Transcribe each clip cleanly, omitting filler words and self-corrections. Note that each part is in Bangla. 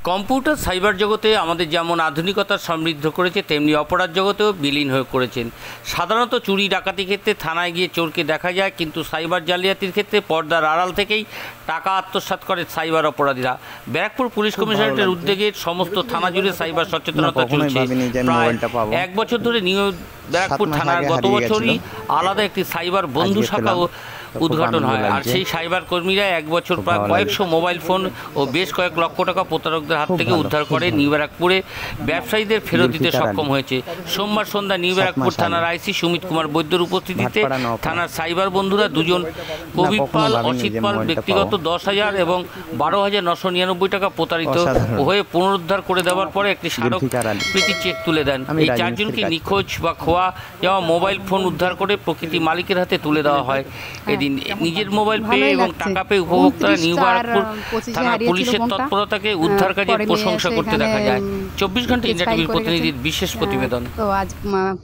কম্পিউটার সাইবার জগতে আমাদের যেমন আধুনিকতা সমৃদ্ধ করেছে, তেমনি অপরাধ জগতেও বিলীন হয়ে করেছেন। সাধারণত চুরি ডাকাতি ক্ষেত্রে থানায় গিয়ে চোরকে দেখা যায়, কিন্তু সাইবার জালিয়াতির ক্ষেত্রে পর্দার আড়াল থেকেই টাকা আত্মসাৎ করে সাইবার অপরাধীরা। ব্যারাকপুর পুলিশ কমিশনারেটের উদ্যোগে সমস্ত থানা জুড়ে সাইবার সচেতনতা চলছে। প্রায় 1 বছর ধরে ব্যারাকপুর থানার গত বছরই আলাদা একটি সাইবার বন্ধু শাখা উদ্ঘাটন হয়। আর সেই সাইবার কর্মীরা 1 বছর প্রায় কয়েকশো মোবাইল ফোন ও বেশ কয়েক লক্ষ টাকা প্রতারকদের হাত থেকে উদ্ধার করে নিউ ব্যারাকপুরে ব্যবসায়ীদের ফেরত দিতে সক্ষম হয়েছে। সোমবার সন্ধ্যা নিউ ব্যারাকপুর থানার আইসি সুমিত কুমার বৈদ্যর উপস্থিতিতে থানার সাইবার বন্ধুরা দুজন কবির পাল, অসিত পাল ব্যক্তিগত 10,000 এবং 12,999 টাকা প্রতারিত হয়ে পুনরুদ্ধার করে দেওয়ার পরে একটি স্মারকলিপি চেক তুলে দেন। এই 4 জনকে নিখোঁজ বা খোয়া যাওয়া মোবাইল ফোন উদ্ধার করে প্রকৃতি মালিকের হাতে তুলে দেওয়া হয়। এদিন নিজের মোবাইল পেয়ে এবং টাকা পেয়ে উপভোক্তারা নিউ ব্যারাকপুর থানা পুলিশের তৎপরতাকে উদ্ধার কাজের প্রশংসা করতে দেখা যায়। 24 ঘন্টা ইন্ডিয়া টিভির প্রতিনিধির বিশেষ প্রতিবেদন। তো আজ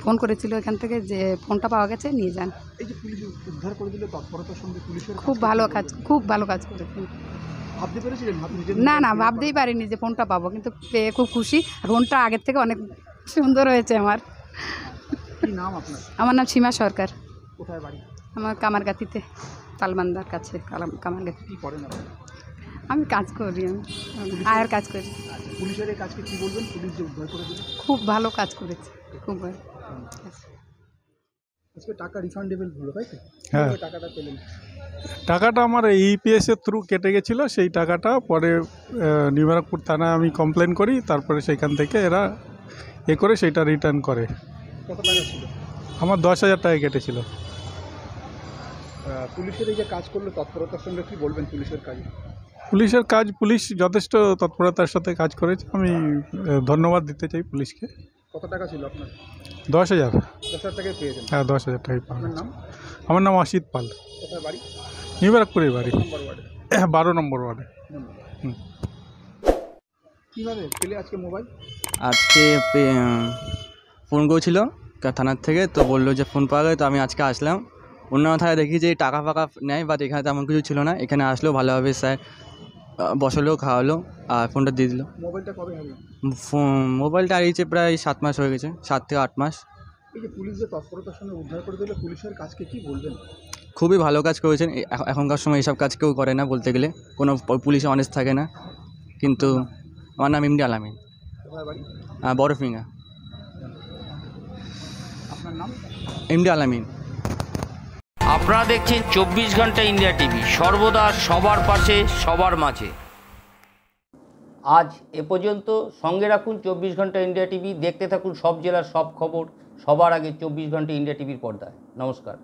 ফোন করেছিল এখান থেকে যে ফোনটা পাওয়া গেছে, নিয়ে যান। এই যে পুলিশ উদ্ধার করে দিল, তৎপরতার সঙ্গে পুলিশের খুব ভালো কাজ করেছেন। ভাবতে পেরেছিলেন? না ভাবতেই পারিনি যে ফোনটা পাবো, কিন্তু পেয়ে খুব খুশি। ফোনটা আগের থেকে অনেক সুন্দর হয়েছে। আমার কি নাম আপনার? আমার নাম সীমা সরকার। কোথায় বাড়ি? আমার কামারগাতিতে, তালবান্দার কাছে কামারগাতি। কি করেন আপনি? আমি কাজ করি, আমি আয়ার কাজ করি। পুলিশের এই কাজকে কি বলবেন? পুলিশ যে উদ্ধার করে দিল, খুব ভালো কাজ করেছে, খুব ভালো। আজকে টাকা রিফান্ডেবল হলো, তাই তো? হ্যাঁ, টাকাটা পেলেন? টাকাটা আমার ইপিএসের থ্রু কেটে গেছিলো। সেই টাকাটা পরে নিউ ব্যারাকপুর থানায় আমি কমপ্লেন করি, তারপরে সেইখান থেকে এরা করে সেইটা রিটার্ন করে। কত টাকা ছিল? আমার 10,000 টাকা কেটেছিল। পুলিশের এই যে কাজ করলো তৎপরতার সঙ্গে, কি বলবেন পুলিশের কাজে? পুলিশ যথেষ্ট তৎপরতার সাথে কাজ করেছে, আমি ধন্যবাদ দিতে চাই পুলিশকে। কত টাকা ছিল আপনার? 10,000। 10,000 টাকায় পেয়েছেন? হ্যাঁ, 10,000 টাকাই পাওয়া। আপনার নাম? আমার নাম অসিত পাল। কোথায় বাড়ি? নিউ ব্যারাকপুরের বাড়ি, নম্বর ওয়ার্ডে। 12 নম্বর ওয়ার্ডে। কীভাবে পেলে আজকে মোবাইল? আজকে ফোন করেছিল থানার থেকে, তো বললো যে ফোন পাওয়া গেছে। তো আমি আজকে আসলাম। অন্য থানায় দেখি যে টাকা ফাঁকা নেয়, বাট এখানে তেমন কিছু ছিল না। এখানে আসলেও ভালোভাবে স্যার বসালো, খাওয়ালো আর ফোনটা দিয়ে দিল। মোবাইলটা কবে হারিয়ে? মোবাইলটা হারিয়েছে প্রায় 7 মাস হয়ে গেছে, 7 থেকে 8 মাস। এই যে পুলিশ যে তৎপরতার সঙ্গে উদ্ধার করে দিল, পুলিশের কাজকে কি বলবেন? খুবই ভালো কাজ করেছেন। এখনকার সময় এইসব কাজ কেউ করে না, বলতে গেলে কোনো পুলিশে অনেস্ট থাকে না। কিন্তু আমার নাম এমডি আলামিন। কোথায় বাড়ি? বড়ফিঙ্গা। আপনার নাম? এমডি আলামিন। আপনারা দেখছেন 24 ঘন্টা ইন্ডিয়া টিভি, সর্বদা সবার পাশে, সবার মাঝে। আজ এ পর্যন্ত। সঙ্গে রাখুন 24 ঘন্টা ইন্ডিয়া টিভি। দেখতে থাকুন সব জেলার সব খবর সবার আগে 24 ঘন্টা ইন্ডিয়া টিভির পর্দায়। নমস্কার।